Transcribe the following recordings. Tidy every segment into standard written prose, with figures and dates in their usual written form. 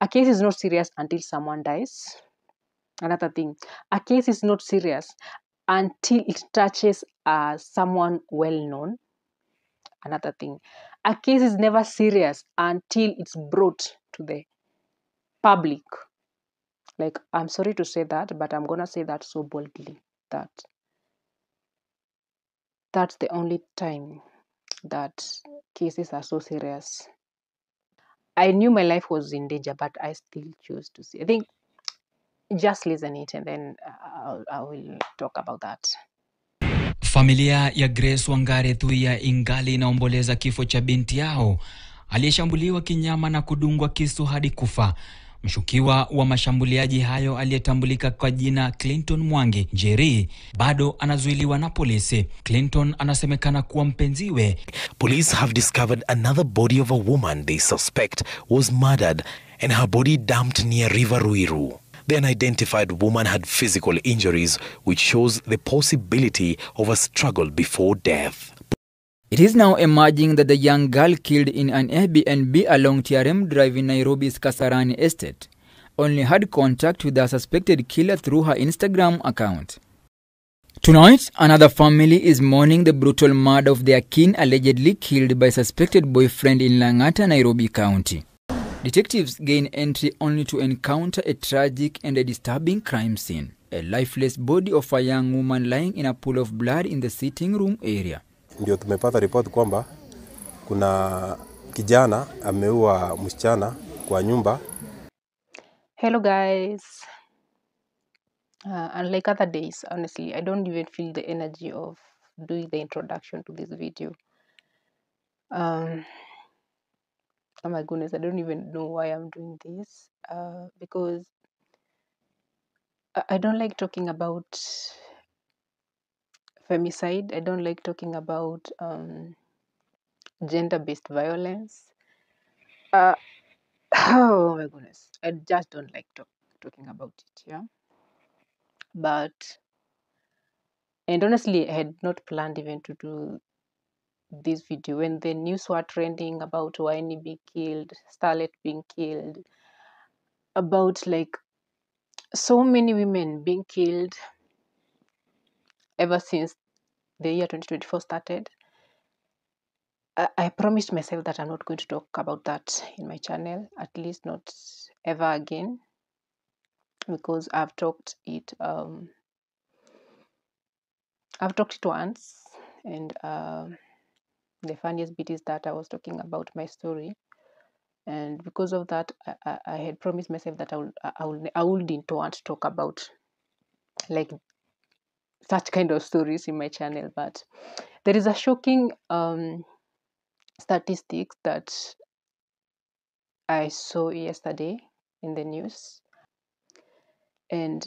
A case is not serious until someone dies. Another thing, a case is not serious until it touches someone well-known. Another thing, a case is never serious until it's brought to the public. Like, I'm sorry to say that, but I'm gonna say that so boldly, that that's the only time that cases are so serious. I knew my life was in danger, but I still choose to see. I think just listen it and then I will talk about that. Familia ya Grace Wangare Thuia ingali inaomboleza kifo cha binti yao aliyeshambuliwa kinyama na kudungwa kisu hadi kufa. Mshukiwa wa mashambuliaji hayo aliyetambulika kwa jina Clinton Mwangi Jerry bado anazuiliwa na polisi. Clinton anasemekana kuwa mpenziwe. Police have discovered another body of a woman they suspect was murdered and her body dumped near River Ruiru. The unidentified woman had physical injuries, which shows the possibility of a struggle before death. It is now emerging that the young girl killed in an Airbnb along TRM Drive in Nairobi's Kasarani estate only had contact with the suspected killer through her Instagram account. Tonight, another family is mourning the brutal murder of their kin allegedly killed by suspected boyfriend in Lang'ata, Nairobi County. Detectives gain entry only to encounter a tragic and a disturbing crime scene. A lifeless body of a young woman lying in a pool of blood in the sitting room area. Ndio tumepata report kwamba kuna kijana ameua msichana kwa nyumba. Hello guys. Unlike other days, honestly, I don't even feel the energy of doing the introduction to this video. Oh my goodness, I don't even know why I'm doing this. Because I don't like talking about femicide. I don't like talking about gender-based violence. Oh my goodness, I just don't like talking about it. Yeah, and honestly, I had not planned even to do this video when the news were trending about Wine being killed, Starlet being killed, about like so many women being killed ever since the year 2024 started. I promised myself that I'm not going to talk about that in my channel, at least not ever again, because I've talked it once, and the funniest bit is that I was talking about my story, and because of that, I had promised myself that I wouldn't want to talk about like such kind of stories in my channel. But there is a shocking statistics that I saw yesterday in the news, and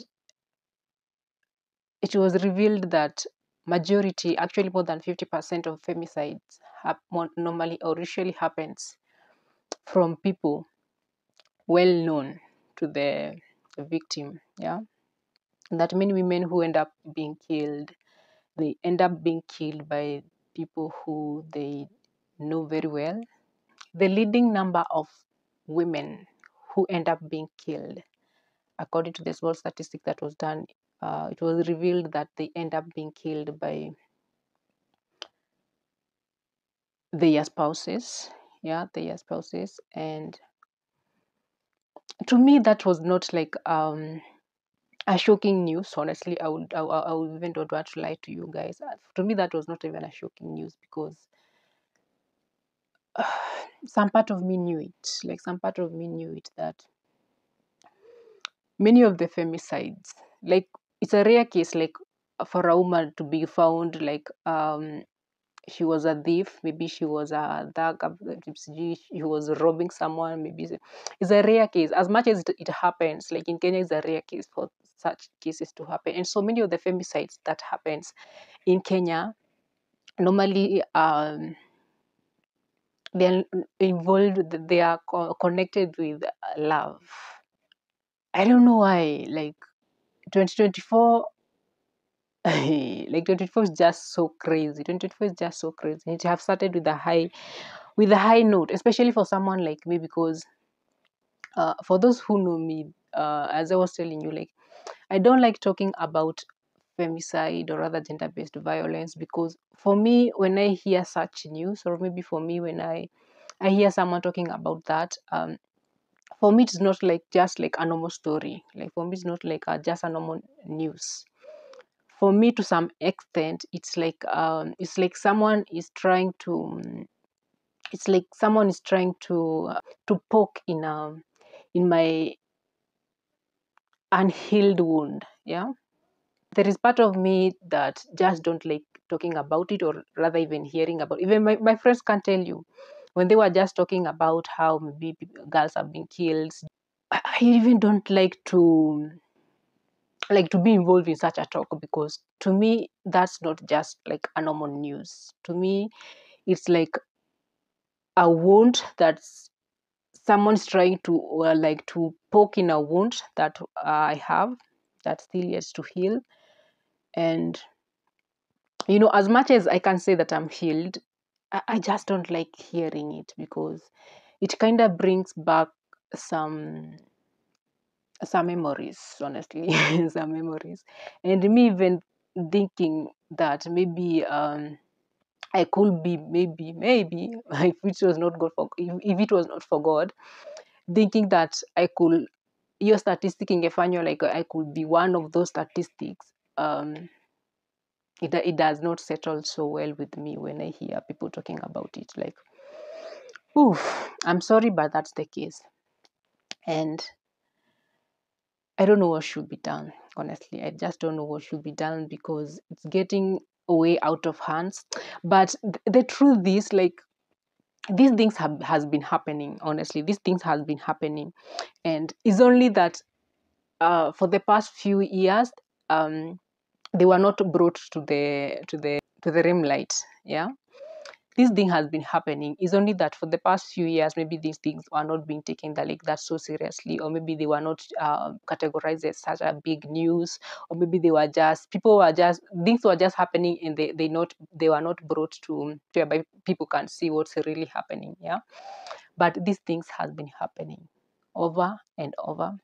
it was revealed that majority, actually more than 50% of femicides normally or usually happens from people well known to the victim. Yeah, that many women who end up being killed, they end up being killed by people who they know very well. The leading number of women who end up being killed, according to the small statistic that was done, it was revealed that they end up being killed by their spouses. Yeah, their spouses. And to me, that was not like a shocking news. Honestly, I would even don't want to lie to you guys. To me, that was not even a shocking news, because some part of me knew it. Like, some part of me knew it, that many of the femicides, like, it's a rare case, like, for a woman to be found like she was a thief, maybe she was a thug, she was robbing someone, maybe it's a rare case. As much as it happens, like in Kenya, it's a rare case for such cases to happen. And so many of the femicides that happens in Kenya, normally they're involved, they are connected with love. I don't know why, like 2024, like 2024 is just so crazy. 2024 is just so crazy. It have started with a high note, especially for someone like me, because For those who know me, as I was telling you, like, I don't like talking about femicide or other gender-based violence, because for me, when I hear such news, or maybe for me when I hear someone talking about that, for me it's not like just like a normal story. Like, for me it's not like just a normal news. For me, to some extent, it's like someone is trying to poke in my unhealed wound. Yeah, there is part of me that just don't like talking about it, or rather even hearing about it. Even my friends can tell you, when they were just talking about how maybe girls have been killed, I even don't like to be involved in such a talk, because to me that's not just like a normal news. To me, it's like a wound that someone's trying to like to poke in a wound that I have, that still yet to heal. And as much as I can say that I'm healed, I just don't like hearing it, because it kind of brings back some memories, honestly. Some memories. And me even thinking that maybe I could be, maybe if it was not God for, if it was not for God, thinking that I could, your statistic ingefanywa like I could be one of those statistics. It does not settle so well with me when I hear people talking about it. Like, oof, I'm sorry, but that's the case. And I don't know what should be done. Honestly, I just don't know what should be done, because it's getting way out of hands. But the truth is, like, these things has been happening. Honestly, these things has been happening, and it's only that for the past few years, they were not brought to the limelight. Yeah, this thing has been happening. It's only that for the past few years, maybe these things are not being taken that so seriously, or maybe they were not categorized as such a big news, or maybe they were just things were just happening, and they were not brought to whereby people can see what's really happening. Yeah, but these things has been happening over and over.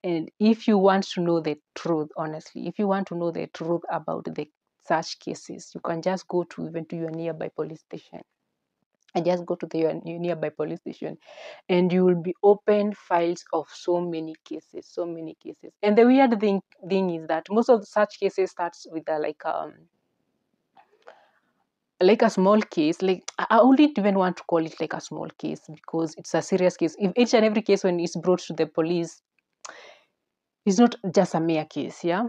And if you want to know the truth, honestly, if you want to know the truth about the such cases, you can just go to even to your nearby police station. And just go to your nearby police station, and you will be open files of so many cases, so many cases. And the weird thing is that most of such cases starts with like a small case. Like, I wouldn't even want to call it like a small case, because it's a serious case. If each and every case, when it's brought to the police, it's not just a mere case. Yeah,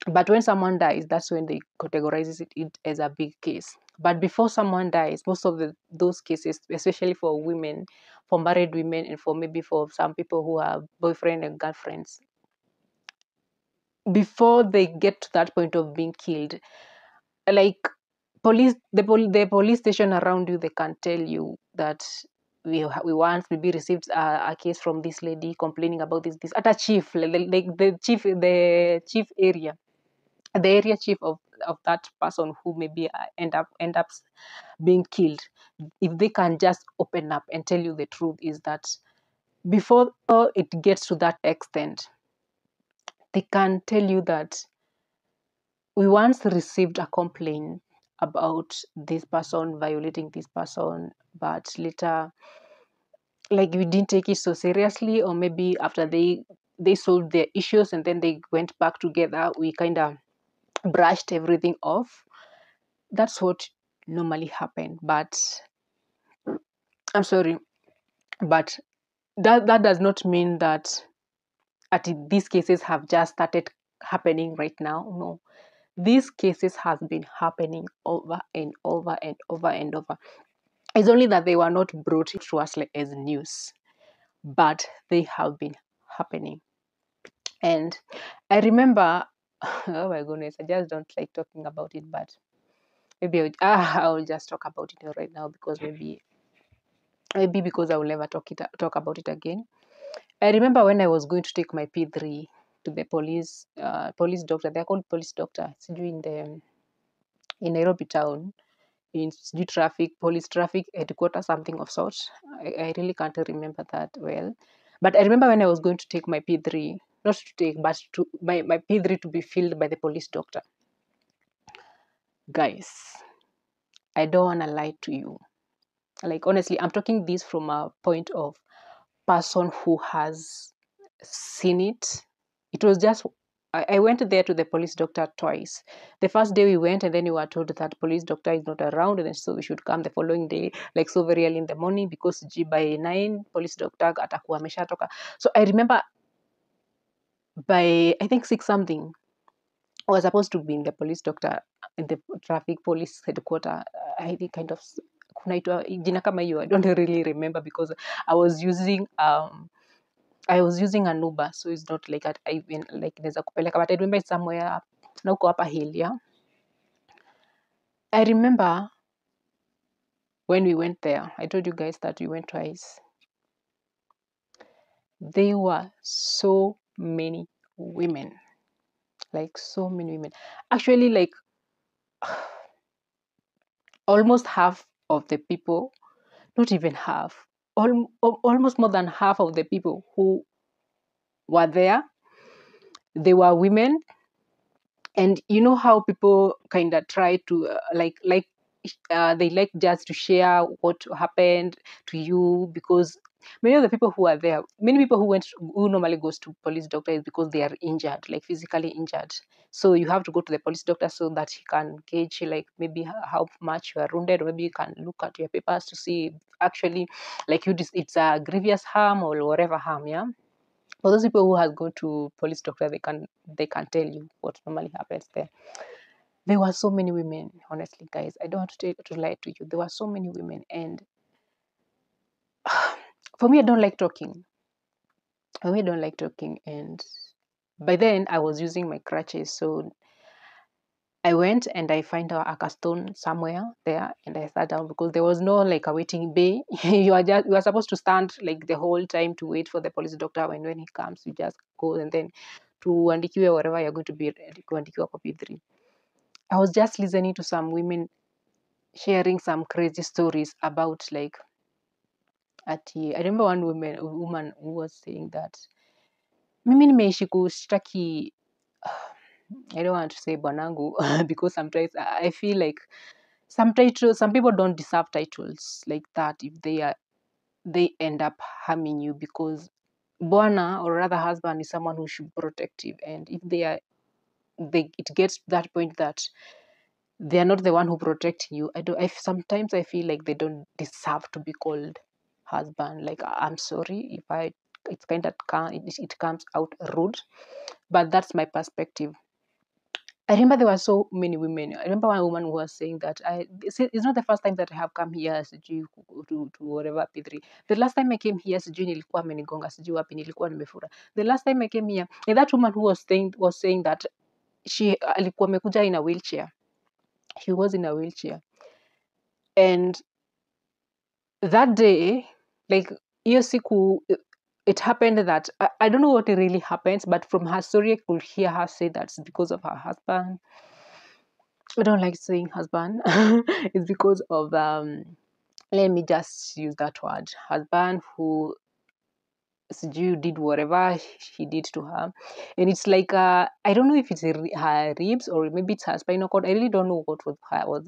but when someone dies, that's when they categorize it as a big case. But before someone dies, most of those cases, especially for women, for married women, and for maybe for some people who have boyfriend and girlfriends, before they get to that point of being killed, like, the police station around you, they can tell you that we once maybe received a case from this lady complaining about this at a chief, like the chief area, the area chief of that person who maybe end up being killed. If they can just open up and tell you the truth, is that before it gets to that extent, they can tell you that we once received a complaint about this person violating this person, but later, like, we didn't take it so seriously, or maybe after they solved their issues and then they went back together, we kind of brushed everything off. That's what normally happen. But I'm sorry, but that does not mean that these cases have just started happening right now. No, these cases has been happening over and over and over and over. It's only that they were not brought to us like as news, but they have been happening. And I remember, oh my goodness, I just don't like talking about it, but maybe I'll just talk about it right now, because maybe because I will never talk about it again. I remember when I was going to take my P3 to the police doctor. They're called police doctor. It's in Nairobi town, in police traffic headquarters, something of sort. I really can't remember that well. But I remember when I was going to take my P3, not to take, but to my P3 to be filled by the police doctor. Guys, I don't want to lie to you. Like, honestly, I'm talking this from a point of person who has seen it. It was just, I went there to the police doctor twice. The first day we went, and then we were told that police doctor is not around, and so we should come the following day, like so very early in the morning, because by 9 police doctor atakuwa ameshatoka. So I remember by, I think 6 something, I was supposed to be in the police doctor, in the traffic police headquarter. I think kind of kunaitwa jina kama hiyo. I don't really remember because I was using an Uber, so it's not like I even like inaweza kupeleka, but I remember it's somewhere na uko hapa hill, yeah. I remember when we went there, I told you guys that we went twice. There were so many women, like so many women. Actually, like almost half of the people, not even half, almost more than half of the people who were there, they were women. And you know how people kind of try to they like just to share what happened to you, because many of the people who are there, many people who normally goes to police doctor is because they are injured, like physically injured. So you have to go to the police doctor so that he can gauge like maybe how much you are wounded, or maybe you can look at your papers to see actually like it's a grievous harm or whatever harm, yeah. For those people who have gone to police doctor, they can tell you what normally happens there. There were so many women, honestly, guys. I don't want to lie to you. There were so many women, and for me, I don't like talking. And by then I was using my crutches, so I went and I find a stone somewhere there, and I sat down because there was no like a waiting bay. You are supposed to stand like the whole time to wait for the police doctor, and when he comes, you just go and then tuandikiwe wherever you're going to be kuandikiwa kwa P3. I was just listening to some women sharing some crazy stories about like I remember one woman who was saying that mimi nimeishi kushtaki I don't want to say bwanangu because sometimes I feel like some people don't deserve titles like that if they end up harming you, because bwana, or rather husband, is someone who should be protective, and if it gets to that point that they are not the one who protecting you, sometimes I feel like they don't deserve to be called husband. Like, I'm sorry if it's kind of it comes out rude, but that's my perspective. I remember there were so many women. I remember one woman who was saying that it's not the first time that I have come here to whatever P3. The last time I came here sijui nilikuwa amenigonga, sijui wapi nilikuwa nimefura. The last time I came here, and that woman who was saying that alikuwa amekuja in a wheelchair. He was in a wheelchair. And that day, like hiyo siku, it happened that I don't know what really happens, but from her story I could hear her say that it's because of her husband. I don't like saying husband. It's because of let me just use that word, husband, who sijui did whatever he did to her. And it's like I don't know if it's her ribs or maybe it's her spinal cord. I really don't know what was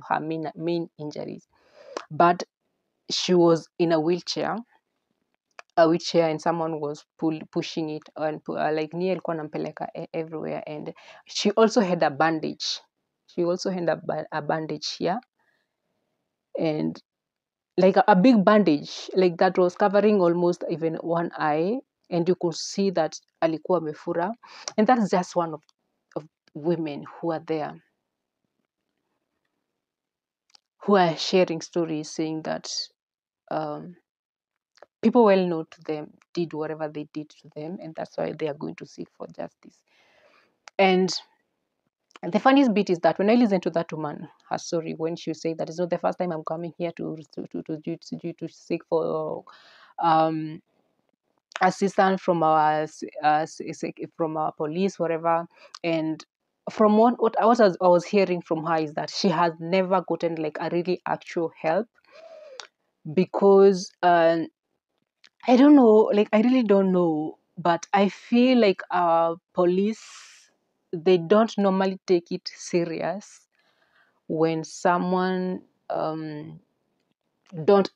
her main injuries, but she was in a wheelchair, and someone was pushing it, and like niye alikuwa anampeleka everywhere. And she also had a bandage. A bandage here, and like a big bandage like that was covering almost even one eye, and you could see that alikuwa amefura. And that's just one of women who are there, who are sharing stories, saying that people well known to them did whatever they did to them, and that's why they are going to seek for justice. And the funniest bit is that when I listened to that woman, her story, when she said that it's not the first time I'm coming here to seek for assistance from our police, whatever. And from what I was hearing from her is that she has never gotten like a really actual help, because I don't know, like I really don't know, but I feel like our police, they don't normally take it serious when someone don't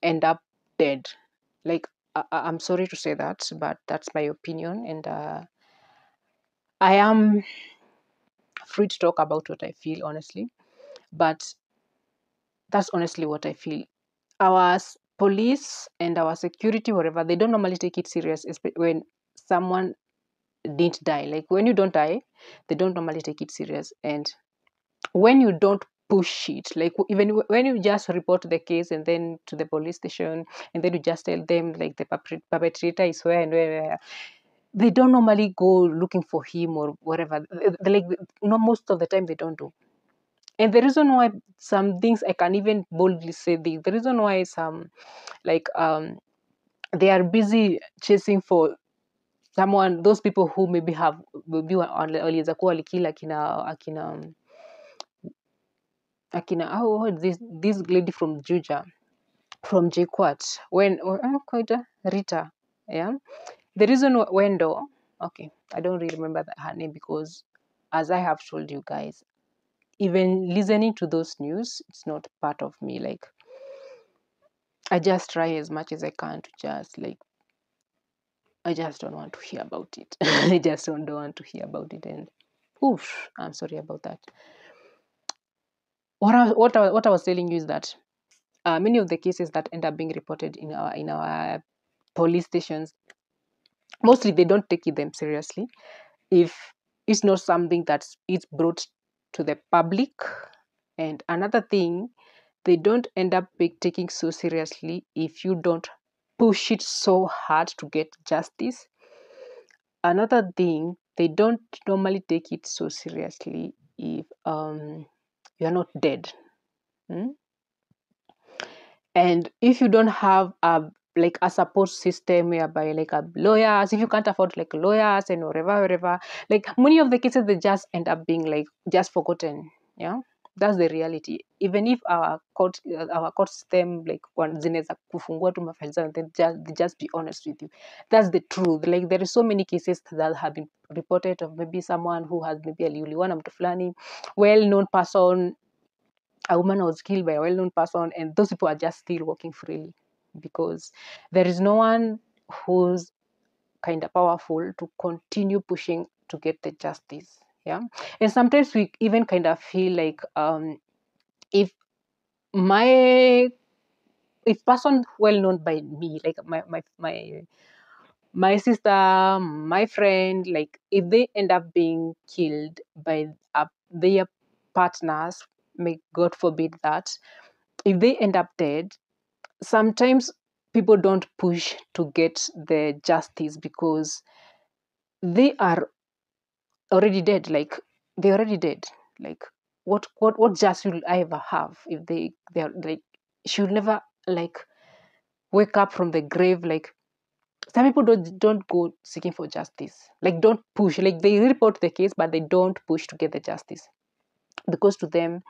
end up dead. Like I'm sorry to say that, but that's my opinion, and I am free to talk about what I feel, honestly. But that's honestly what I feel. Our police and our security, whatever, they don't normally take it serious when someone didn't die. Like when you don't die, they don't normally take it serious. And when you don't push it, like even when you just report the case and then to the police station, and then you just tell them like the perpetrator is where and where, they don't normally go looking for him or whatever. Like, no, most of the time they don't do. And the reason why some things I can even boldly say this, the reason why some like they are busy chasing for someone, those people who maybe waliweza kuwa walikila akina this lady from Juja, from JKUAT, when Rita, yeah. The reason Wendo, okay, I don't really remember her name because, as I have told you guys, even listening to those news, it's not part of me. Like, I just try as much as I can to just like, I just don't want to hear about it. I just don't want to hear about it, and oof, I'm sorry about that. What I was telling you is that many of the cases that end up being reported in our police stations, mostly they don't take them seriously if it's not something that's brought to the public. And another thing, they don't end up taking so seriously if you don't push it so hard to get justice. Another thing, they don't normally take it so seriously if you're not dead. And if you don't have a support system whereby like lawyers, if you can't afford like lawyers and whatever, like many of the cases, they just end up being like just forgotten. Yeah, that's the reality. Even if our court system like zinaweza kufungua tu mafaili zao, then just be honest with you, that's the truth. Like there is so many cases that have been reported of maybe someone who has maybe aliuliwa na mtu fulani, well-known person, a woman was killed by a well-known person, and those people are just still walking freely because there is no one who's kind of powerful to continue pushing to get the justice. Yeah, and sometimes we even kind of feel like if person well known by me, like my sister, my friend, like if they end up being killed by their partners, may God forbid that, if they end up dead, sometimes people don't push to get the justice because they are already dead. Like they're already dead. Like what justice will I ever have if they're like, should never like wake up from the grave. Like some people don't go seeking for justice. Like don't push. Like they report the case, but they don't push to get the justice because to them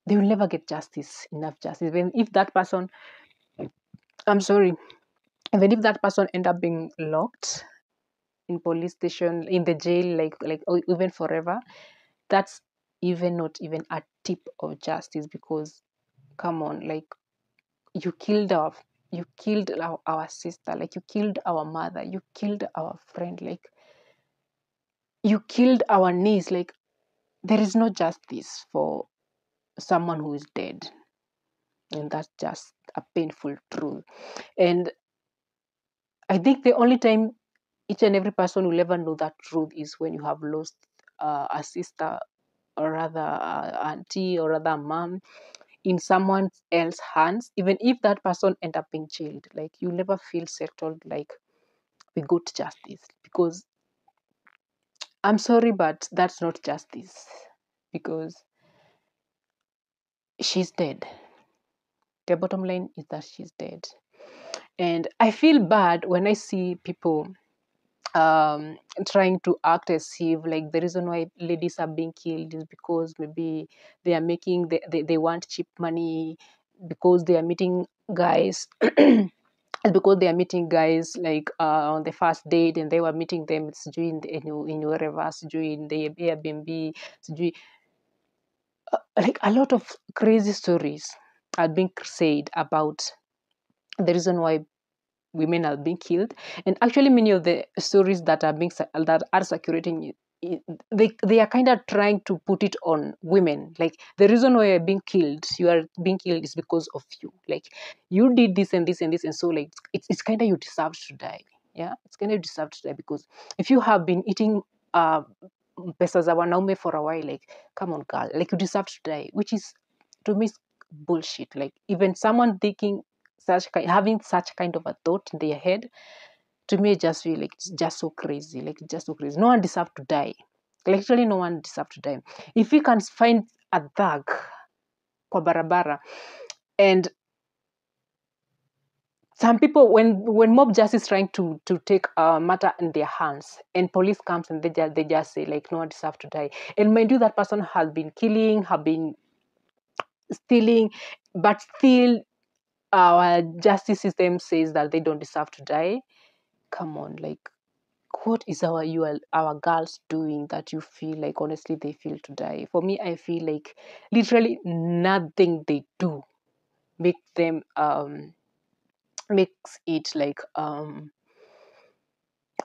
they will never get enough justice. When if that person, I'm sorry, even if that person end up being locked in police station, in the jail, or even forever, that's even not even a tip of justice because come on, like you killed our sister, like you killed our mother, you killed our friend, like you killed our niece. Like there is no justice for someone who is dead, and that's just a painful truth. And I think the only time each and every person will ever know that truth is when you have lost a sister, or rather auntie, or rather a mom, in someone else's hands. Even if that person end up being jailed, like you never feel settled, like we got justice, because I'm sorry, but that's not justice because she's dead. The bottom line is that she's dead. And I feel bad when I see people trying to act as if like the reason why ladies are being killed is because maybe they are they want cheap money, because they are meeting guys It's because they are meeting guys like on the first date, and they were meeting them in wherever, in the Airbnb, like a lot of crazy stories are being said about the reason why women are being killed. And actually many of the stories that are circulating, they are kind of trying to put it on women, like the reason why you are being killed is because of you, like you did this and this and this, and so like it's kind of you deserve to die. Yeah, it's kind of you deserve to die, because if you have been eating uh pesa za wanaume for a while, like come on girl, like you deserve to die, which is to me bullshit. Like even someone thinking having such kind of a thought in their head, to me, I just feel like it's just so crazy. Like it's just so crazy. No one deserves to die. Like literally, no one deserves to die. If we can find a thug kwa barabara, and some people, when mob justice trying to take a matter in their hands, and police comes and they just say like no one deserves to die. And mind you, that person has been killing, have been stealing, but still our justice system says that they don't deserve to die. Come on, like what is our girls doing that you feel like honestly they feel to die? For me, I feel like literally nothing they do make them makes it like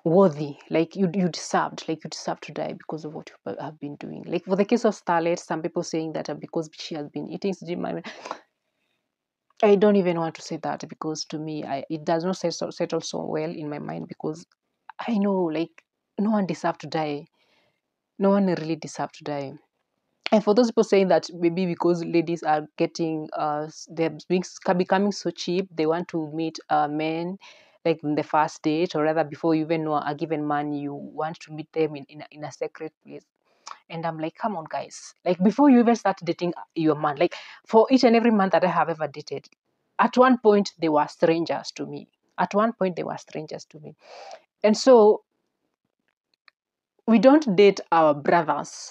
worthy. Like you deserve to die because of what you have been doing. Like for the case of Starlet, some people saying that because she has been eating I don't even want to say that, because to me it does not settle so well in my mind, because I know like no one deserves to die. No one really deserves to die. And for those people saying that maybe because ladies are getting becoming so cheap, they want to meet men like in the first date, or rather before you even know a given man, you want to meet them in a secret place. And I'm like, come on guys, like before you even start dating your man, like for each and every man that I have ever dated, at one point they were strangers to me. At one point they were strangers to me. And so we don't date our brothers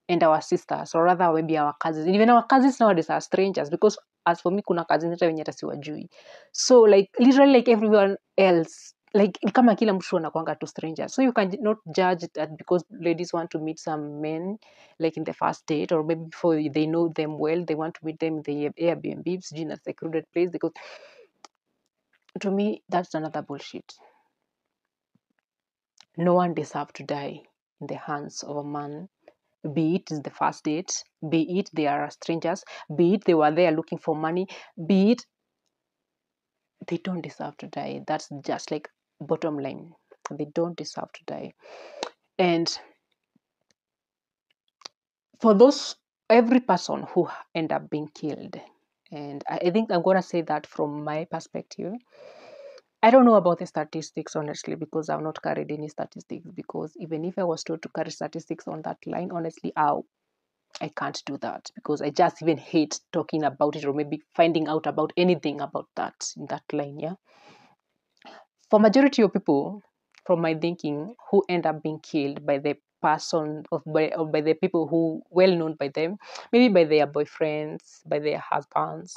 and our sisters, or rather maybe our cousins. Even our cousins nowadays are strangers, because as for me kuna cousins hata wenye hata siwajui. So like literally like everyone else, like ni kama kila mtu anakuanga tu strangers. So you can not judge that because ladies want to meet some men like in the first date, or maybe before they know them well, they want to meet them in the Airbnb, in a secluded place, because to me that's another bullshit. No one deserves to die in the hands of a man, be it is the first date, be it they are strangers, be it they were there looking for money, be it they don't deserve to die. That's just like bottom line. They don't deserve to die. And for those, every person who end up being killed, and I think I'm going to say that from my perspective, I don't know about the statistics, honestly, because I've not carried any statistics. Because even if I was told to carry statistics on that line, honestly, I can't do that, because I just even hate talking about it, or maybe finding out about anything about that in that line. Yeah. For majority of people, from my thinking, who end up being killed by the person or by the people who well known by them, maybe by their boyfriends, by their husbands,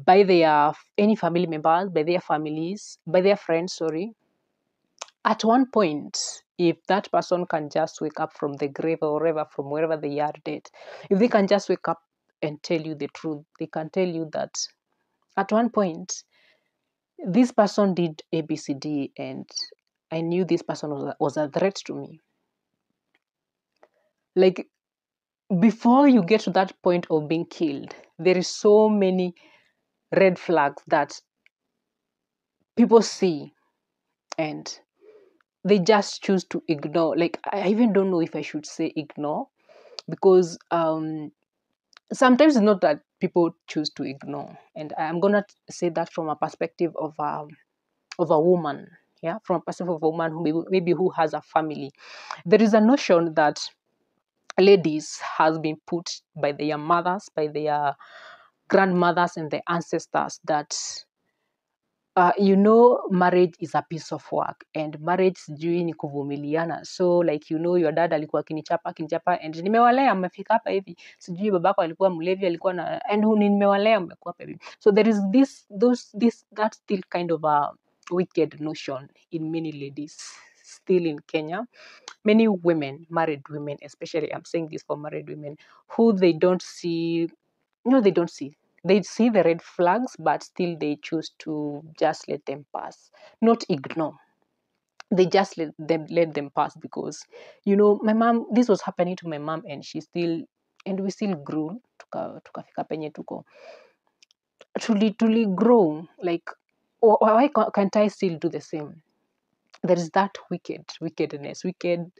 by their any family members, by their families, by their friends, sorry. At one point, if that person can just wake up from the grave, or wherever, from wherever they are dead, if they can just wake up and tell you the truth, they can tell you that at one point, this person did ABCD, and I knew this person was a threat to me. Like, before you get to that point of being killed, there is so many red flags that people see, and they just choose to ignore. Like, I even don't know if I should say ignore, because sometimes it's not that people choose to ignore, and I'm gonna say that from a perspective of a woman. Yeah, from a perspective of a woman who maybe who has a family. There is a notion that ladies has been put by their mothers, by their grandmothers and their ancestors, that you know, marriage is a piece of work, and marriage sijui ni kuvumiliana. So like, you know, your dad alikuwa akinichapa and nimewalea mmefika hapa hivi, sijui babako alikuwa mlevi, alikuwa na, and nimewalea mmekuwa hapa hivi. So there is that still kind of a wicked notion in many ladies still in Kenya. Many women, married women especially, I'm saying this for married women, who they don't see, they don't see. They see the red flags, but still they choose to just let them pass, not ignore. They just let them pass because, you know, my mom, this was happening to my mom, and we still grew. Tukafika penye tuko. Truly grow. Like, why can't I still do the same? There is that wickedness, wicked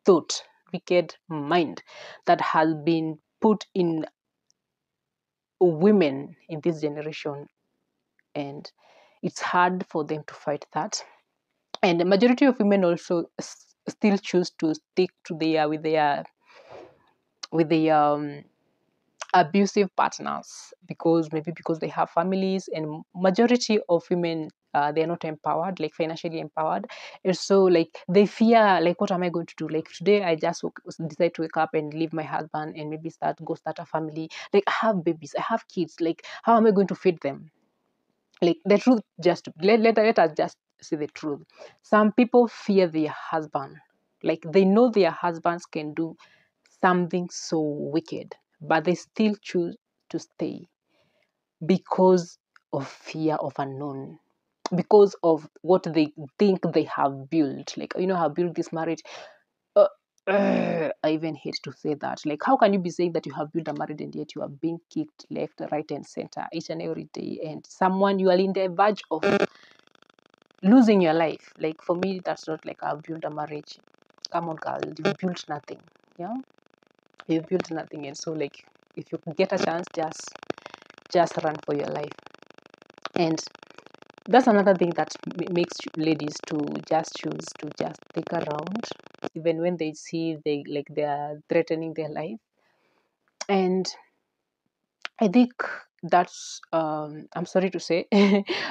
thought, wicked mind that has been put in women in this generation, and it's hard for them to fight that. And the majority of women also still choose to stick to with their abusive partners because they have families, and majority of women, they're not empowered, like financially empowered, and so like they fear, like, what am I going to do? Like, today I just decide to wake up and leave my husband and maybe start a family. Like, I have babies, I have kids, like, how am I going to feed them? Like, the truth, just let us just say the truth. Some people fear their husband, like they know their husbands can do something so wicked, but they still choose to stay because of fear of unknown, because of what they think they have built. Like, you know, have built this marriage. I even hate to say that. Like, how can you be saying that you have built a marriage and yet you are being kicked left, right, and center each and every day, and someone you are in the verge of losing your life? Like, for me, that's not like I've built a marriage. Come on, girl, you built nothing. Yeah, you built nothing, and so like, if you get a chance, just run for your life. And that's another thing that makes ladies to just choose to just stick around even when they see they are threatening their life. And I think that's I'm sorry to say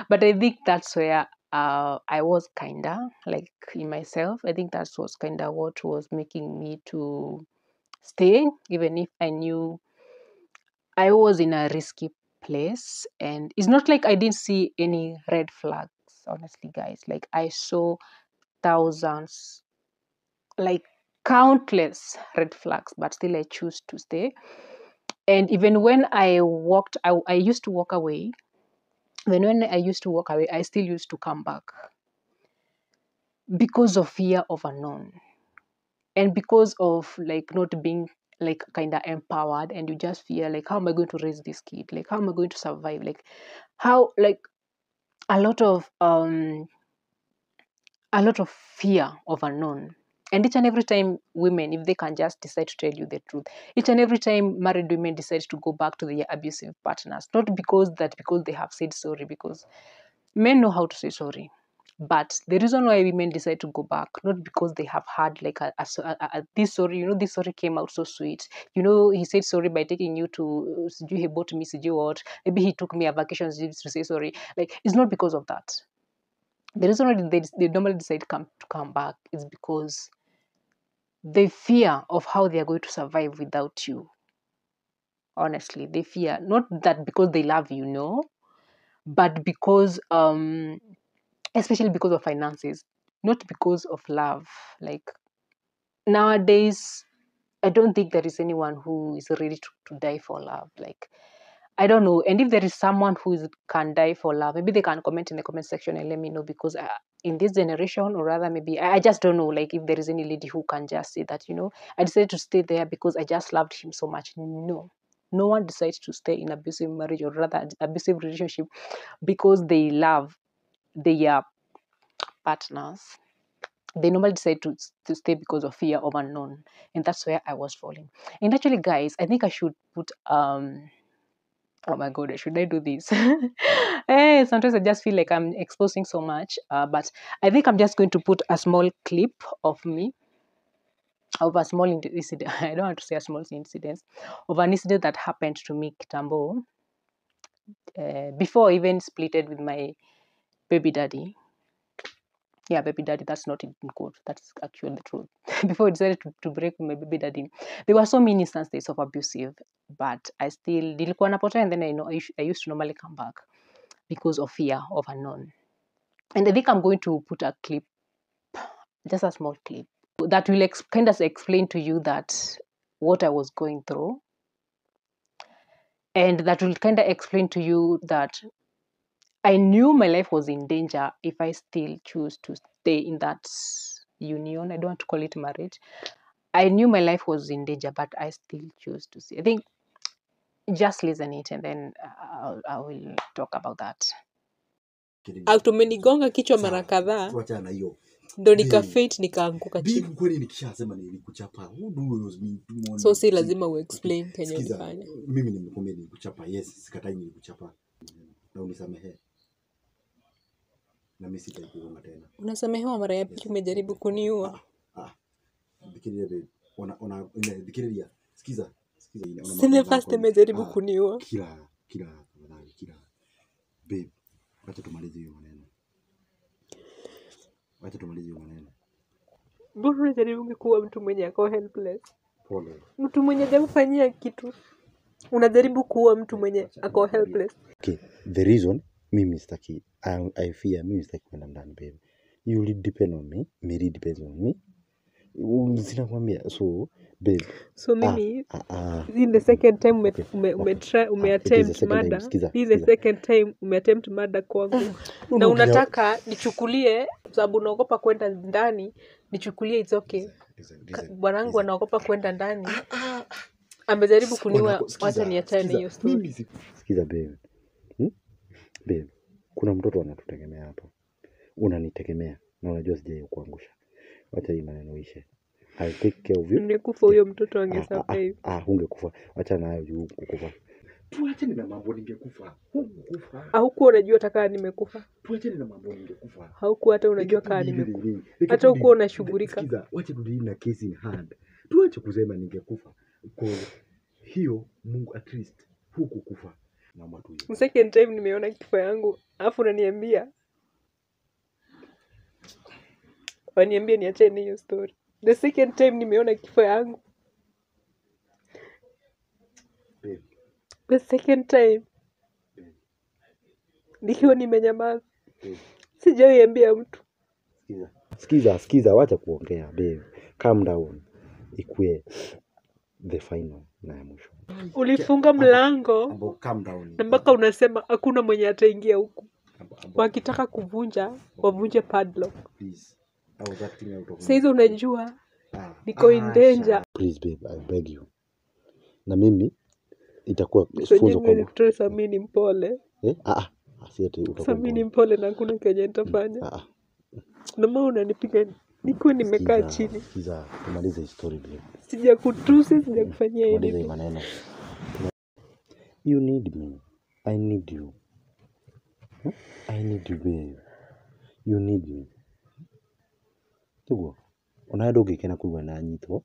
but I think that's where I was kinda like in myself. I think that was kinda what was making me to stay, even if I knew I was in a risky place. And it's not like I didn't see any red flags, honestly, guys. Like, I saw thousands, like countless red flags, but still I choose to stay. And even when I used to walk away. When I used to walk away, I still used to come back because of fear of unknown, and because of like not being like kind of empowered, and you just fear like, how am I going to raise this kid? Like, how am I going to survive? Like, how, like, a lot of fear of unknown. And each and every time women, if they can just decide to tell you the truth, each and every time married women decide to go back to their abusive partners, not because they have said sorry, because men know how to say sorry. But the reason why women decide to go back, not because they have had like this sorry, you know, this sorry came out so sweet. You know, he said sorry by taking you to, he bought me, what, maybe he took me a vacation to say sorry. Like, it's not because of that. The reason why they normally decide to come back is because they fear of how they are going to survive without you. Honestly, they fear, not that because they love you, no, but because especially because of finances, not because of love. Like, nowadays, I don't think there is anyone who is ready to die for love. Like, I don't know. And if there is someone who can die for love, maybe they can comment in the comment section and let me know, because in this generation, or rather maybe, I just don't know, like, if there is any lady who can just say that, you know, I decided to stay there because I just loved him so much. No one decides to stay in abusive marriage, or rather abusive relationship, because they love their partners. They normally decide to stay because of fear of unknown. And that's where I was falling. And actually, guys, I think I should put oh my god, should I do this? Hey, sometimes I just feel like I'm exposing so much, but I think I'm just going to put a small clip of me, of a small incident. I don't want to say a small incident, of an incident that happened to me, Kitambo, before I even splitted with my baby daddy. Yeah, baby daddy, that's not in quote. That's actually the truth. Before I decided to break with my baby daddy, there were so many instances of abusive, but I still nilikuwa napotea, and then I used to normally come back because of fear of unknown. And I think I'm going to put a clip, just a small clip, that will kind of explain to you that what I was going through, and that will kind of explain to you that I knew my life was in danger if I still choose to stay in that union. I don't want to call it marriage. I knew my life was in danger, but I still choose to stay. I think just listen it, and then I will talk about that. Tumenigonga kichwa mara kadhaa, tuachana na hiyo, ndo nikafeit nikaanguka chini. Bibi, kweli nikishasema nilikuchapa, So si lazima uexplain kenye ulifanya. Mimi nimekwambia nilikuchapa, yes, sikatai nilikuchapa, na unisamehe, na mimi sitaikuomba tena. Unasamehewa mara ya pili umejaribu kuniua. Bikiria ona ile bikiria, sikiza Sina first umejaribu kuniua. Kila babe, wacha tumalize hiyo maneno. Mbona unajaribu kuwa mtu mwenye ako helpless? Pole. Mtu mwenye hajafanyia kitu. Unajaribu kuwa mtu mwenye ako helpless. Okay, the reason mimi sitaki, I fear mimi sitaki kwenda ndani, babe. You will depend on me, Mary depends on me. Sinakwambia, so babe. So mimi in the second time umeattempt murder. In the second time umeattempt murder kwangu. Na unataka nichukulie sababu naogopa kwenda ndani, nichukulie it's okay. Bwanangu anaogopa kwenda ndani. Amejaribu kuniua, wacha niachane hiyo story. Sikiza babe. Babe, kuna mtoto anatutegemea hapa. Unanitegemea na unajua sijai kuangusha. Wacha hii maneno ishe. I'll take care of you. Ningekufa huyo mtoto angesurvive. Hungekufa. Wacha nayo juu kukufa. Tuachane na mambo ningekufa. Hungekufa. Haukuwa unajua hata nimekufa. Tuachane na mambo ningekufa. Haukuwa hata unajua kama nimekufa. Hata hukuwa unashughulika. Sikiza, wacha tudili na case in hand. Tuache kusema ningekufa. Kwa hiyo Mungu at least hukukufa. Na matu hiyo. Second time nimeona kifo yangu, alafu unaniambia. Waniambia niachane hiyo story. The second time nimeona kifo yangu. Babe. The second time. Nikiwa nimenyamaza. Sijaiambia mtu. Sikiza, wacha kuongea, babe. Calm down. Ikue the final na ya mwisho. Ulifunga mlango. Calm down. Na mpaka unasema hakuna mwenye ataingia huku. Wakitaka kuvunja, wavunje padlock. Please. I was acting out of. Sasa unajua niko in danger. Please babe, I beg you. Na mimi itakuwa funzo kwa mimi. Mimi ni mpole. Asiete utakuwa. Mimi ni mpole na hakuna kenye nitafanya. Na mbona unanipiga? Niko nimekaa chini. Sikiza, tumalize story babe. Sijakutusi, sijakufanyia hivi. Tumalize maneno. You need me. I need you. I need you babe. You need me. Tugo. Ona dogi kena kuwa na nyito.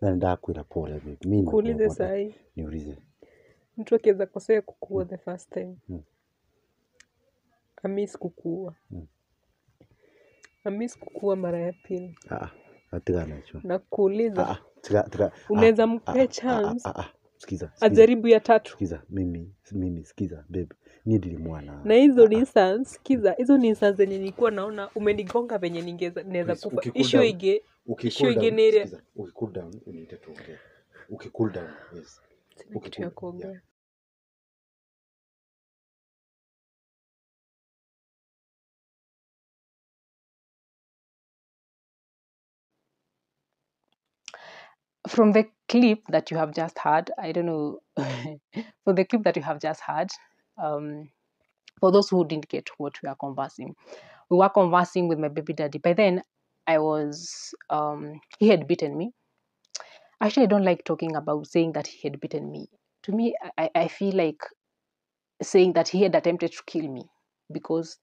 Na ndakwira pole babe. Mimi kuulize sahi. Niulize. Mtu akiweza kosea kukuua the first time. Amis kukuua. Amis kukuua mara ya pili. Atigana hicho. Na kuuliza. Tiga. Unaweza mpe chance. Sikiza. Ajaribu ya tatu. Sikiza, mimi sikiza babe. Nidili mwana. Na hizo ni instance, sikiza, hizo ni instance zenye nilikuwa naona umenigonga venye naweza kufa. Issue ige nere. Cool down, unite tuongee. Cool down, yes. Kitu kuongea. From the clip that you have just heard, I don't know, for the clip that you have just heard, for those who didn't get what we were conversing with my baby daddy. By then, he had beaten me. Actually, I don't like talking about saying that he had beaten me. To me, I feel like saying that he had attempted to kill me because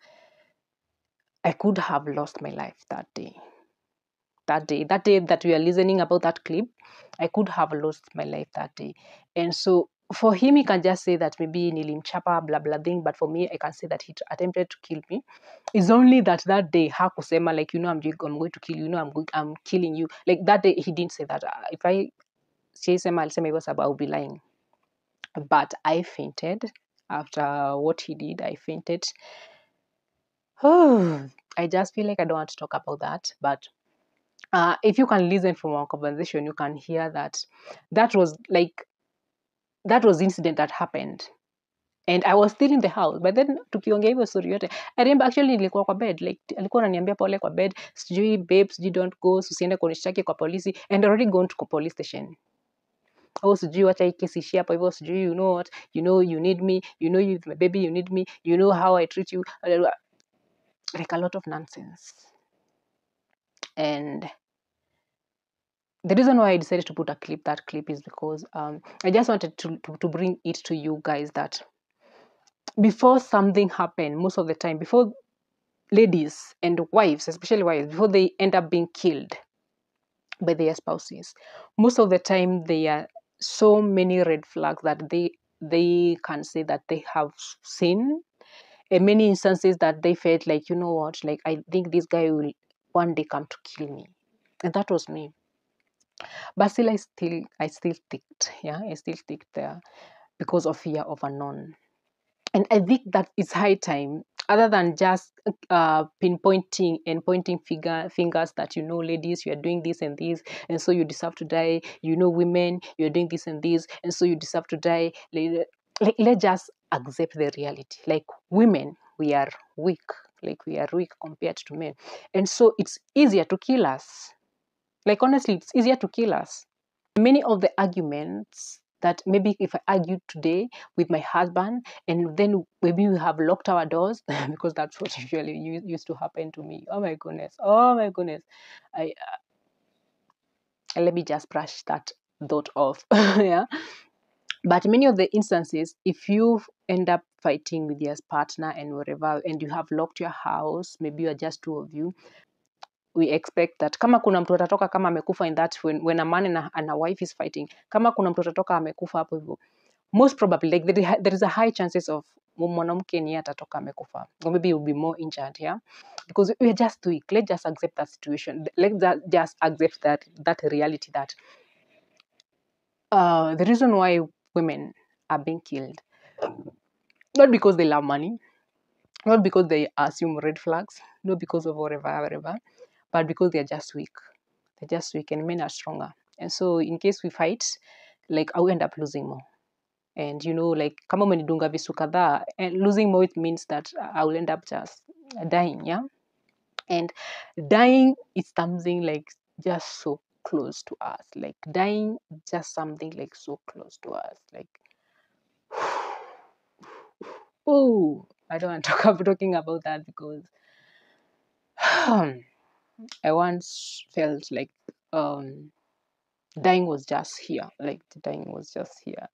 I could have lost my life that day. That day that we are listening about that clip, I could have lost my life that day. And so for him, he can just say that maybe nilimchapa blah blah thing, but for me, I can say that he attempted to kill me. It's only that day hakusema like, I'm going to kill you, I'm killing you. Like that day he didn't say that. If I say sema alisema hivyo sababu, I'll be lying. But I fainted after what he did. I fainted. I just feel like I don't want to talk about that, but if you can listen from our conversation, you can hear that was incident that happened. And I was still in the house. But then tukiongea hivyo story yote, I remember actually nilikuwa kwa bed. Like alikuwa ananiambia pole kwa bed, sijui babes, you don't go, usiende kunishtaki kwa polisi, and already gone to police station. Oh, sijui wacha hii kesi ishie hapo hivyo, sijui you know what, you need me, you my baby, you need me, you know how I treat you. Like a lot of nonsense. And the reason why I decided to put that clip is because I just wanted to bring it to you guys that before something happened, most of the time, before ladies and wives, especially wives, before they end up being killed by their spouses, most of the time there are so many red flags that they can say that they have seen, and many instances that they felt like, you know what, like I think this guy will one day come to kill me. And that was me. But still I still sticked. Yeah, I still stick there because of fear of unknown. And I think that it's high time, other than just pinpointing and pointing fingers that, ladies, you are doing this and this, and so you deserve to die. Women, you're doing this and this, and so you deserve to die. Let's just accept the reality. Like women, we are weak. Like we are weak compared to men. And so it's easier to kill us. Like honestly, it's easier to kill us. Many of the arguments that maybe if I argued today with my husband and then maybe we have locked our doors because that's what usually used to happen to me. Oh my goodness. Let me just brush that thought off. Yeah. But many of the instances, if you end up fighting with your partner and whatever, and you have locked your house, maybe you are just two of you, we expect that kama kuna mtu atatoka kama amekufa in that when a man and a wife is fighting, kama kuna mtu atatoka amekufa hapo hivyo, most probably like there is a high chances of mwanamke ni atatoka amekufa, or maybe he will be more injured, yeah, because we are just weak. Let's just accept that situation. Let's just accept that reality that the reason why women are being killed, not because they love money, not because they assume red flags, not because of whatever, but because they're just weak. They're just weak and men are stronger. And so in case we fight, like I will end up losing more. And like kama umenidunga visu kadhaa, and losing more, it means that I will end up just dying, yeah? And dying is something like just so close to us. Like dying, just something like so close to us. Like, oh, I don't want to talking about that because I once felt like dying was just here. Like the dying was just here.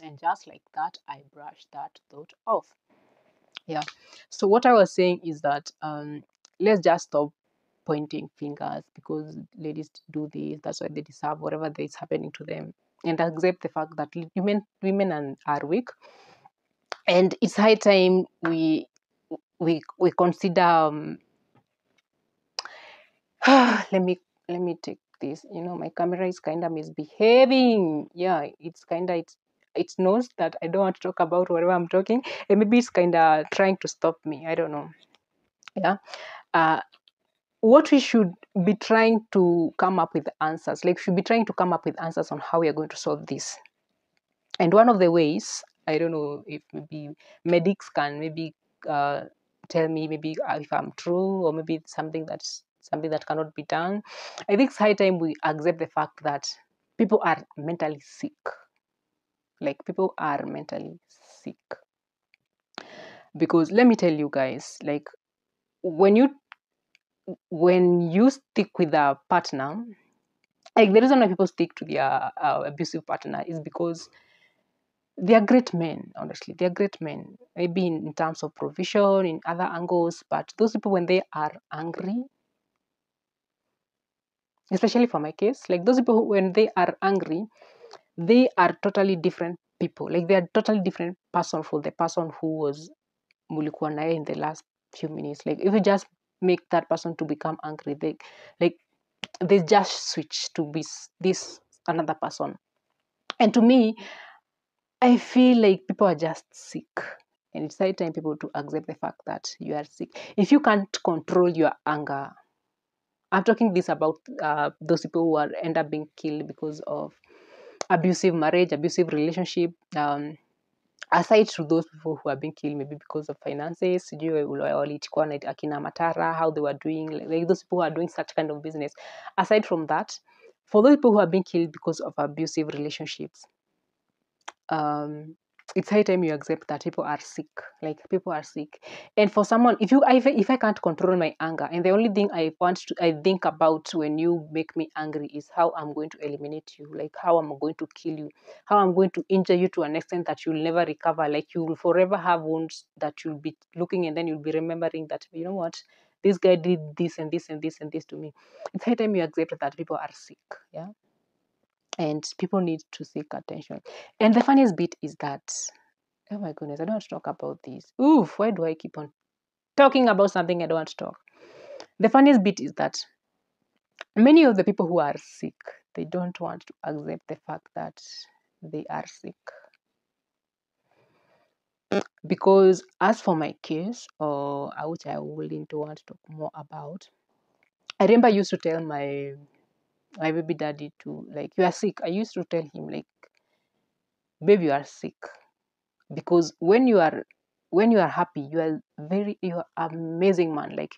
And just like that, I brushed that thought off. Yeah. So what I was saying is that let's just stop pointing fingers because ladies do this, that's why they deserve whatever is happening to them, and accept the fact that women are weak. And it's high time we consider let me take this. My camera is kind of misbehaving. Yeah, it's it knows that I don't want to talk about whatever I'm talking, and maybe it's kind of trying to stop me. I don't know. Yeah. What we should be trying to come up with answers, like should be trying to come up with answers on how we are going to solve this. And one of the ways, I don't know if maybe medics can maybe tell me maybe if I'm true, or maybe it's something that cannot be done. I think it's high time we accept the fact that people are mentally sick. Like people are mentally sick. Because let me tell you guys, like when you stick with a partner, like the reason why people stick to their abusive partner is because they are great men. Honestly, they are great men. Maybe in terms of provision, in other angles, but those people when they are angry, especially for my case, like those people who, when they are angry, they are totally different people. Like they are totally different person for the person who was mulikuwa naye in the last few minutes. Like if you just make that person to become angry, they just switch to be this another person. And to me, I feel like people are just sick. And it's high time people to accept the fact that you are sick. If you can't control your anger, I'm talking this about those people who are end up being killed because of abusive marriage, abusive relationship. Aside to those people who are being killed maybe because of finances, sijui walichukua na akina Matara, how they were doing, like those people who are doing such kind of business. Aside from that, for those people who are being killed because of abusive relationships, it's high time you accept that people are sick. Like people are sick. And for someone, if I can't control my anger, and the only thing I think about when you make me angry is how I'm going to eliminate you, like how I'm going to kill you, how I'm going to injure you to an extent that you'll never recover. Like you will forever have wounds that you'll be looking, and then you'll be remembering that, you know what, this guy did this and this and this and this to me. It's high time you accept that people are sick. Yeah. And people need to seek attention. And the funniest bit is that, oh my goodness, I don't want to talk about this. Oof, why do I keep on talking about something I don't want to talk? The funniest bit is that many of the people who are sick, they don't want to accept the fact that they are sick. Because as for my case, which I wouldn't want to talk more about, I remember I used to tell my baby daddy to, like, you are sick. I used to tell him, like, babe, you are sick. Because when you are happy, you are amazing man. Like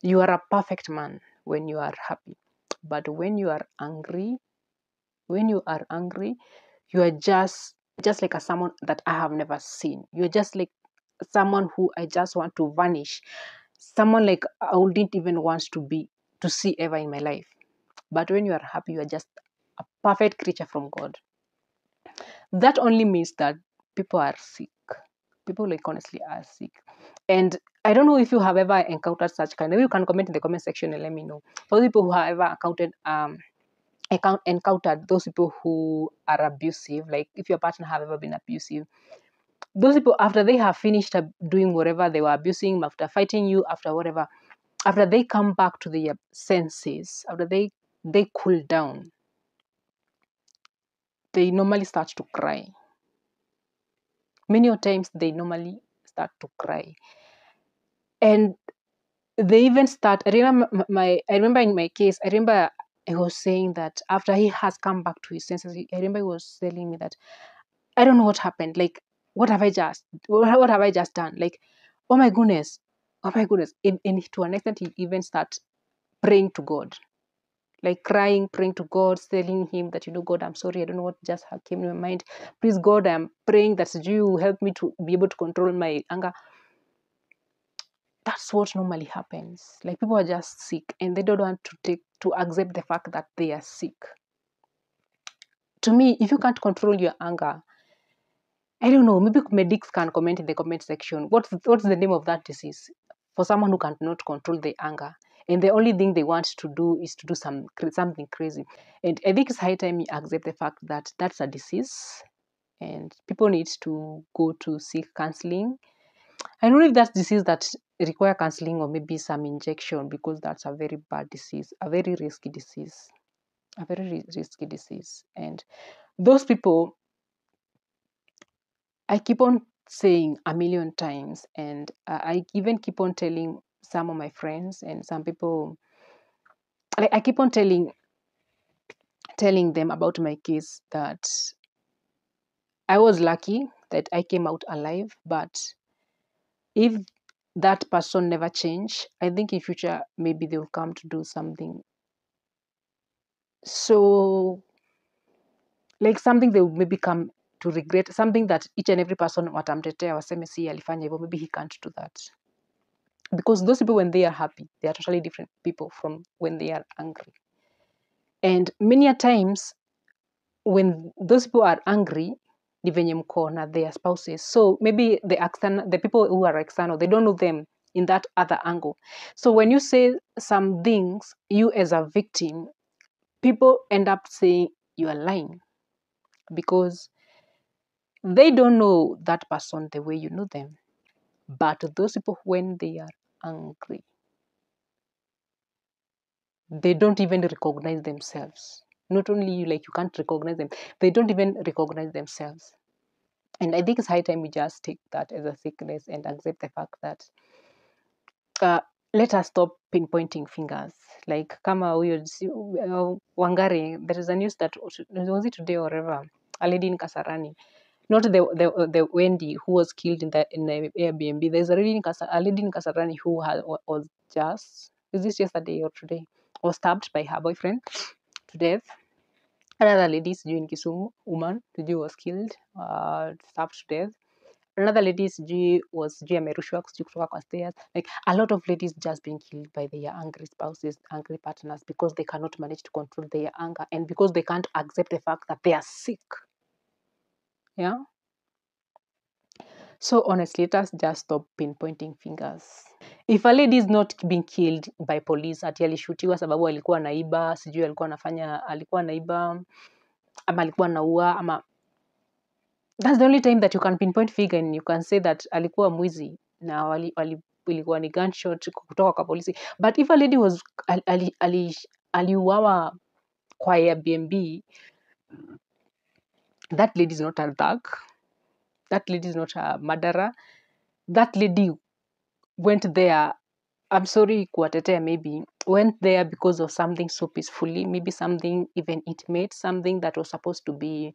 you are a perfect man when you are happy. But when you are angry, you are just like a someone that I have never seen. You're just like someone who I just want to vanish. Someone like I wouldn't even want to see ever in my life. But when you are happy, you are just a perfect creature from God. That only means that people are sick. People like honestly are sick. And I don't know if you have ever encountered such kind. Maybe you can comment in the comment section and let me know. For people who have ever encountered those people who are abusive, like if your partner have ever been abusive, those people, after they have finished doing whatever they were abusing, after fighting you, after whatever, after they come back to their senses, after they cool down, they normally start to cry. Many times they normally start to cry. And they even start, I remember in my case, I remember I was saying that after he has come back to his senses, I remember he was telling me that, I don't know what happened. Like, what have I just done? Like, oh my goodness. And to an extent, he even start praying to God. Like crying, praying to God, telling him that, God, I'm sorry, I don't know what just came to my mind. Please, God, I'm praying that you help me to be able to control my anger. That's what normally happens. Like people are just sick and they don't want to accept the fact that they are sick. To me, if you can't control your anger, I don't know, maybe medics can comment in the comment section. What's the name of that disease? For someone who cannot control the anger. And the only thing they want to do is to do something crazy. And I think it's high time you accept the fact that that's a disease. And people need to go to seek counseling. I don't know if that's disease that require counseling or maybe some injection, because that's a very bad disease, a very risky disease, And those people, I keep on saying a million times, and I even keep on telling some of my friends and some people, I keep on telling them about my case, that I was lucky that I came out alive, but if that person never change, I think in future maybe they will come to do something. So like something they will maybe come to regret, something that each and every person watamtetea waseme si alifanya hivyo, maybe he can't do that. Because those people, when they are happy, they are totally different people from when they are angry. And many a times when those people are angry, ni venye mko na their spouses. So maybe the people who are external, they don't know them in that other angle. So when you say some things, you as a victim, people end up saying you are lying because they don't know that person the way you know them. But those people, when they are angry, they don't even recognize themselves. Not only you, like you can't recognize them, they don't even recognize themselves. And I think it's high time we just take that as a sickness and accept the fact that let us stop pinpointing fingers. Like kama huyo Wangari, there is a news that was it today or ever, a lady in Kasarani, not the Wendy who was killed in the Airbnb. There's a lady in Kasarani who was just, is this yesterday or today, was stabbed by her boyfriend to death. Another lady sijui in Kisumu, woman sijui was killed, stabbed to death. Another lady sijui was sijui amerushwa sijui kutoka kwa stairs. Like a lot of ladies just being killed by their angry spouses, angry partners, because they cannot manage to control their anger and because they can't accept the fact that they are sick. Yeah. So honestly, let us just stop pinpointing fingers. If a lady is not being killed by police, ati alishutiwa sababu alikuwa naiba, sijui alikuwa naiba, ama alikuwa naua, ama that's the only time that you can pinpoint figure and you can say that alikuwa mwizi na ilikuwa ni gunshot kutoka kwa polisi. But if a lady was aliuawa kwa Airbnb, that lady is not a thug. That lady is not a murderer. That lady went there, I'm sorry kuwatetea, maybe went there because of something so peacefully, maybe something even intimate, something that was supposed to be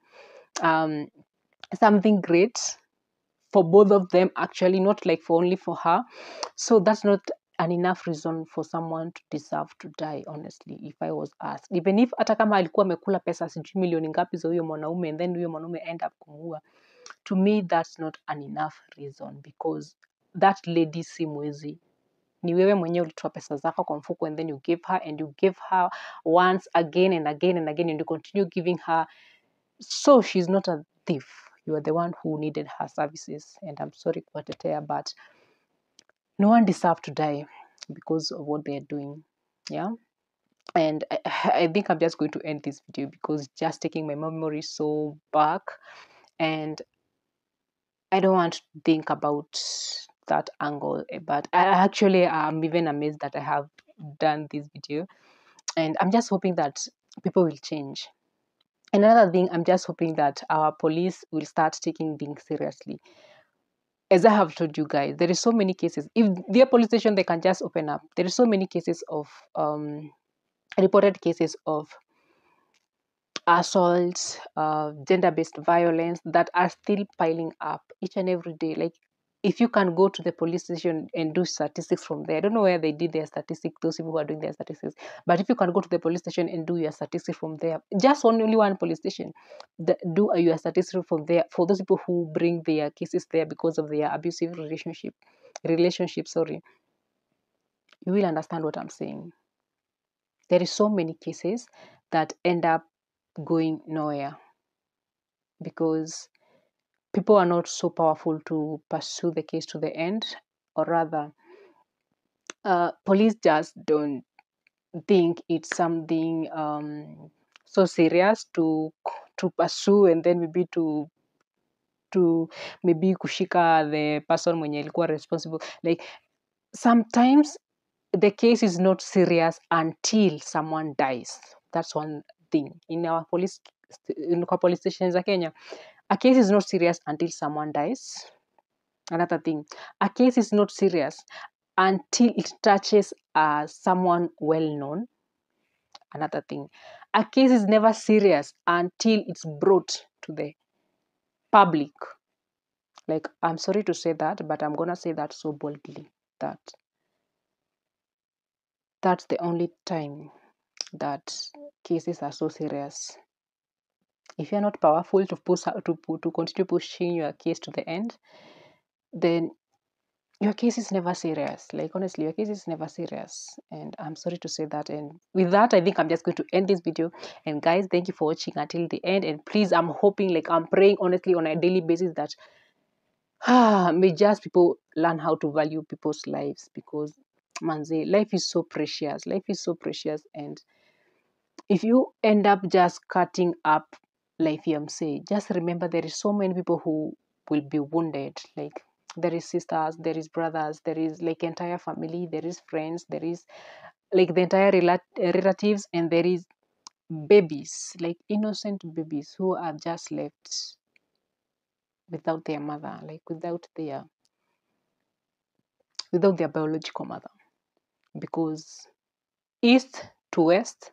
something great for both of them, actually, not like for only for her. So that's not an enough reason for someone to deserve to die, honestly, if I was asked. Even if hata kama alikuwa amekula pesa sijui milioni ngapi za huyo mwanaume and then huyo mwanaume end up kumuua, to me that's not an enough reason because that lady si mwizi. Ni wewe mwenyewe ulitoa pesa zako kwa mfuko and then you give her and you give her once again and again and again and you continue giving her. So she's not a thief. You are the one who needed her services. And I'm sorry kuwatetea, but no one deserves to die because of what they're doing. Yeah. And I think I'm just going to end this video because it's just taking my memory so back. And I don't want to think about that angle. But I'm even amazed that I have done this video. And I'm just hoping that people will change. Another thing, I'm just hoping that our police will start taking things seriously. As I have told you guys, there is so many cases. If their police station, they can just open up. There is so many cases of reported cases of assaults, gender-based violence that are still piling up each and every day. Like if you can go to the police station and do statistics from there, I don't know where they did their statistics, those people who are doing their statistics, but if you can go to the police station and do your statistics from there, just only one police station, do your statistics from there for those people who bring their cases there because of their abusive relationship, you will understand what I'm saying. There is so many cases that end up going nowhere because people are not so powerful to pursue the case to the end, or rather, police just don't think it's something so serious to pursue and then maybe to maybe kushika the person mwenye alikuwa responsible. Like sometimes the case is not serious until someone dies. That's one thing in our police stations in Kenya. A case is not serious until someone dies. Another thing, a case is not serious until it touches someone well known. Another thing, a case is never serious until it's brought to the public. Like, I'm sorry to say that, but I'm gonna say that so boldly that that's the only time that cases are so serious. If you're not powerful to continue pushing your case to the end, then your case is never serious. Like, honestly, your case is never serious. And I'm sorry to say that. And with that, I think I'm just going to end this video. And guys, thank you for watching until the end. And please, I'm hoping, like, I'm praying honestly on a daily basis that may just people learn how to value people's lives, because manze, life is so precious. Life is so precious, and if you end up just cutting up like fiance, just remember there is so many people who will be wounded. Like there is sisters, there is brothers, there is like entire family, there is friends, there is like the entire relatives, and there is babies, like innocent babies who are just left without their mother, like without their biological mother. Because east to west,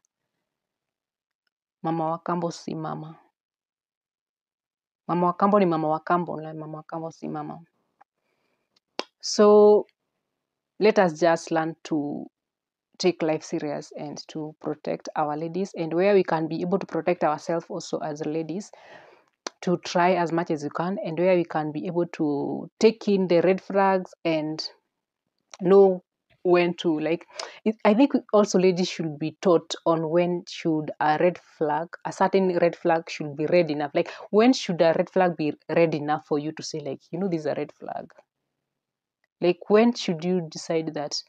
mama wa kambo si mama. Mama wa kambo ni mama wa kambo, na mama wa kambo si mama. So let us just learn to take life serious and to protect our ladies, and where we can be able to protect ourselves also as ladies, to try as much as you can, and where we can be able to take in the red flags and know when to, like, I think also ladies should be taught on when should a certain red flag should be red enough. Like when should a red flag be red enough for you to say, like, this is a red flag. Like when should you decide that,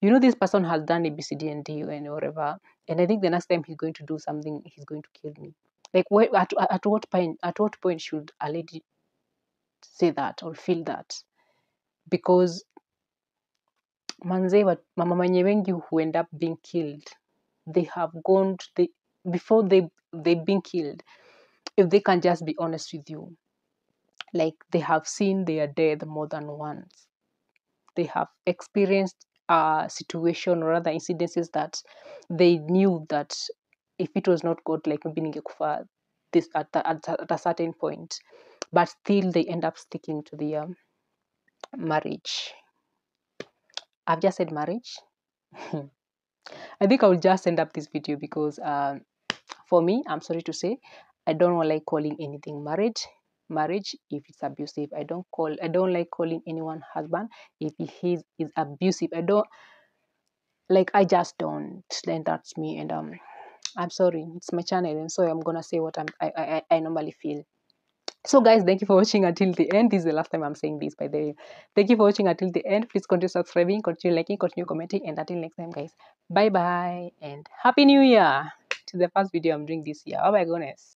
this person has done A, B, C, D, and D and whatever, and I think the next time he's going to do something, he's going to kill me. Like at what point should a lady say that or feel that? Because mama mwenye wengi who end up being killed, they have gone before they've been killed, if they can just be honest with you, like they have seen their death more than once. They have experienced a situation or other incidences that they knew that if it was not God, like maybe ningekufa this at a certain point, but still they end up sticking to the marriage. I've just said marriage. I think I will just end up this video because for me, I'm sorry to say, I don't like calling anything marriage if it's abusive. I don't like calling anyone husband if he is abusive. I just don't. Then that's me, and I'm sorry, it's my channel, and so I'm gonna say what I normally feel. So guys, thank you for watching until the end. This is the last time I'm saying this, by the way. Thank you for watching until the end. Please continue subscribing, continue liking, continue commenting, and until next time, guys, bye bye and happy new year. To the first video I'm doing this year. Oh my goodness.